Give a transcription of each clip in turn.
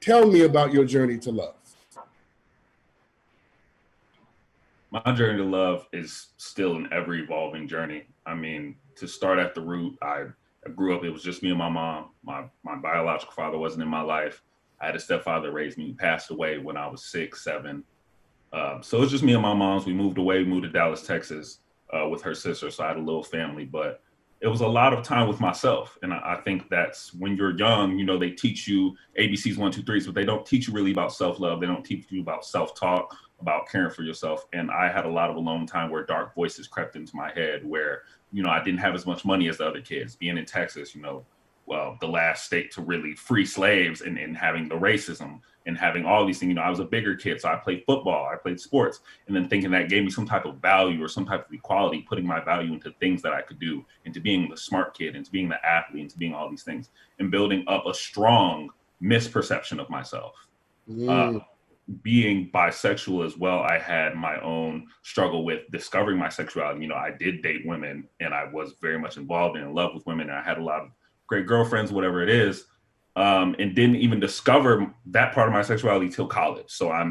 Tell me about your journey to love. My journey to love is still an ever evolving journey. I mean, to start at the root, I grew up, it was just me and my mom. My biological father wasn't in my life. I had a stepfather that raised me. He passed away when I was 6, 7. So it was just me and my mom's. We moved away, moved to Dallas, Texas with her sister. So I had a little family, but it was a lot of time with myself. And I think that's when you're young, you know, they teach you ABCs 1, 2, 3s, but they don't teach you really about self-love. They don't teach you about self-talk, about caring for yourself. And I had a lot of alone time where dark voices crept into my head where, you know, I didn't have as much money as the other kids. Being in Texas, you know, well, the last state to really free slaves and having the racism and having all these things. You know, I was a bigger kid, so I played football, I played sports, and then thinking that gave me some type of value or some type of equality, putting my value into things that I could do, into being the smart kid, into being the athlete, into being all these things, and building up a strong misperception of myself. Being bisexual as well, I had my own struggle with discovering my sexuality. You know, I did date women and I was very much involved and in love with women. And I had a lot of great girlfriends, whatever it is, and didn't even discover that part of my sexuality till college. So I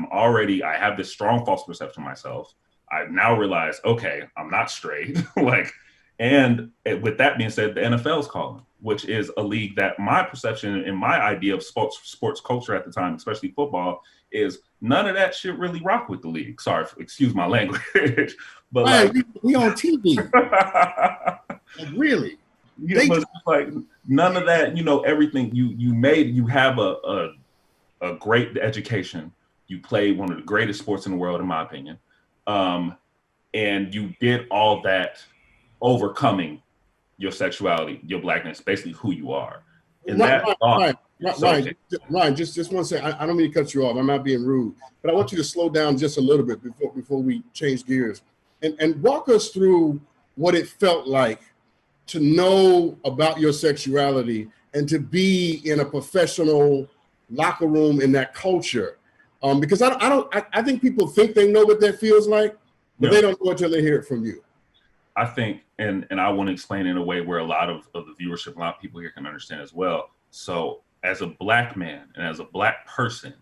have this strong false perception of myself. I've now realized, okay, I'm not straight. And with that being said, the NFL is calling, which is a league that my perception and my idea of sports culture at the time, especially football, is none of that shit really rock with the league. Sorry, excuse my language, but man, like we on TV, like, really. Yeah, but like none of that, you know, everything you have a great education. You play one of the greatest sports in the world, in my opinion. And you did all that overcoming your sexuality, your blackness, basically who you are. And Ryan, just one second. I don't mean to cut you off. I'm not being rude, but I want you to slow down just a little bit before we change gears and walk us through what it felt like to know about your sexuality and to be in a professional locker room in that culture. Because I think people think they know what that feels like, but they don't know until they hear it from you. I think, and I want to explain in a way where a lot of the viewership, a lot of people here can understand as well. So as a Black man and as a Black person,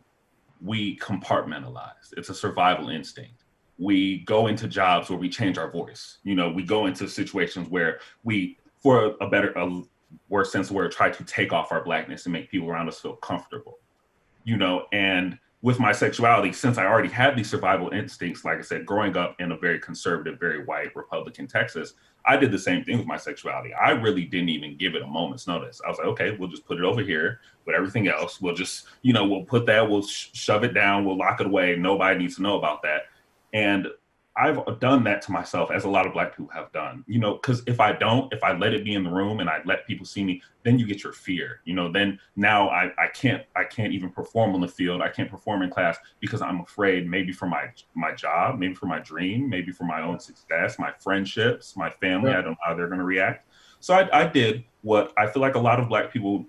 we compartmentalize. It's a survival instinct. We go into jobs where we change our voice. You know, we go into situations where we, for a worse sense of word, try to take off our Blackness and make people around us feel comfortable. You know, and with my sexuality, since I already had these survival instincts, like I said, growing up in a very conservative, very white Republican Texas, I did the same thing with my sexuality. I really didn't even give it a moment's notice. I was like, okay, we'll just put it over here, but everything else, we'll just, you know, we'll put that, we'll shove it down, we'll lock it away. Nobody needs to know about that. And I've done that to myself, as a lot of Black people have done, you know, because if I let it be in the room and I let people see me, then you get your fear, you know, then now I can't even perform on the field. I can't perform in class because I'm afraid, maybe for my job, maybe for my dream, maybe for my own success, my friendships, my family. I don't know how they're going to react. So I did what I feel like a lot of Black people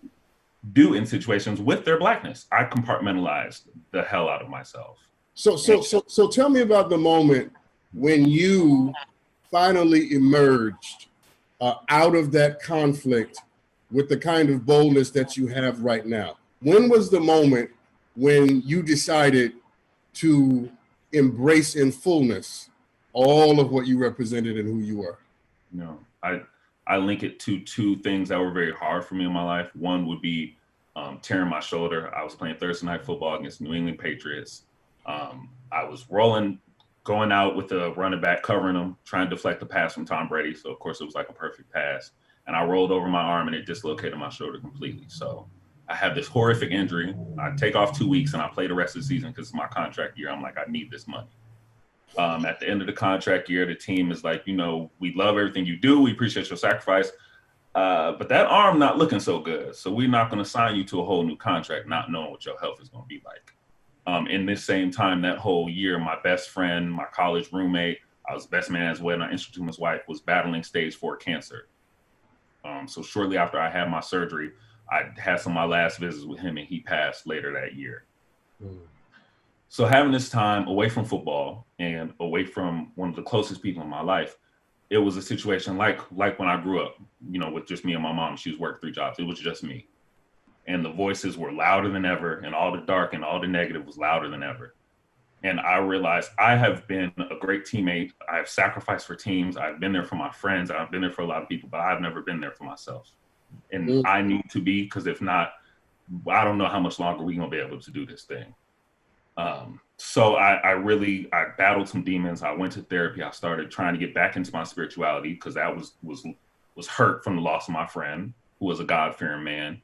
do in situations with their Blackness. I compartmentalized the hell out of myself. So tell me about the moment when you finally emerged out of that conflict with the kind of boldness that you have right now. When was the moment when you decided to embrace in fullness all of what you represented and who you were? You know, I link it to two things that were very hard for me in my life. One would be tearing my shoulder. I was playing Thursday night football against New England Patriots. I was going out with the running back, covering him, trying to deflect the pass from Tom Brady. So, of course, it was like a perfect pass. And I rolled over my arm and it dislocated my shoulder completely. So I have this horrific injury. I take off 2 weeks and I play the rest of the season because it's my contract year. I'm like, I need this money. At the end of the contract year, the team is like, you know, we love everything you do. We appreciate your sacrifice. But that arm not looking so good. So we're not going to sign you to a whole new contract, not knowing what your health is going to be like. In this same time, that whole year, my best friend, my college roommate, I was best man as well, and I introduced him, his wife, was battling stage 4 cancer. So shortly after I had my surgery, I had some of my last visits with him, and he passed later that year. So having this time away from football and away from one of the closest people in my life, it was a situation like when I grew up, you know, with just me and my mom. She was working 3 jobs. It was just me. and the voices were louder than ever, and all the dark and all the negative was louder than ever. And I realized I have been a great teammate. I've sacrificed for teams. I've been there for my friends. I've been there for a lot of people, but I've never been there for myself. And I need to be, because if not, I don't know how much longer we're going to be able to do this thing. So I battled some demons. I went to therapy. I started trying to get back into my spirituality, because that was hurt from the loss of my friend, who was a God-fearing man.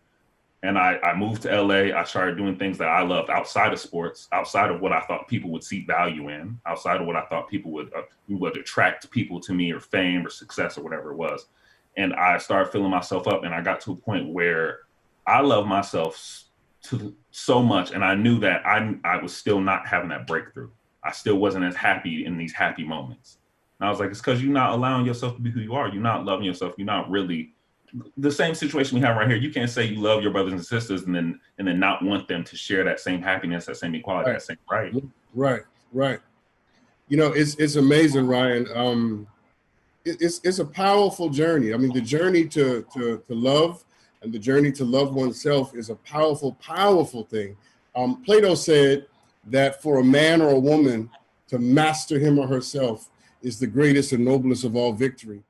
And I moved to LA. I started doing things that I loved outside of sports, outside of what I thought people would see value in, outside of what I thought people would attract people to me, or fame or success or whatever it was. And I started filling myself up, and I got to a point where I love myself so much. And I knew that I was still not having that breakthrough. I still wasn't as happy in these happy moments. And I was like, it's because you're not allowing yourself to be who you are. You're not loving yourself. You're not really the same situation we have right here. You can't say you love your brothers and sisters and then not want them to share that same happiness, that same equality, that same right. Right. You know, it's amazing, Ryan. It's a powerful journey. I mean, the journey to love and the journey to love oneself is a powerful thing. Plato said that for a man or a woman to master him or herself is the greatest and noblest of all victory.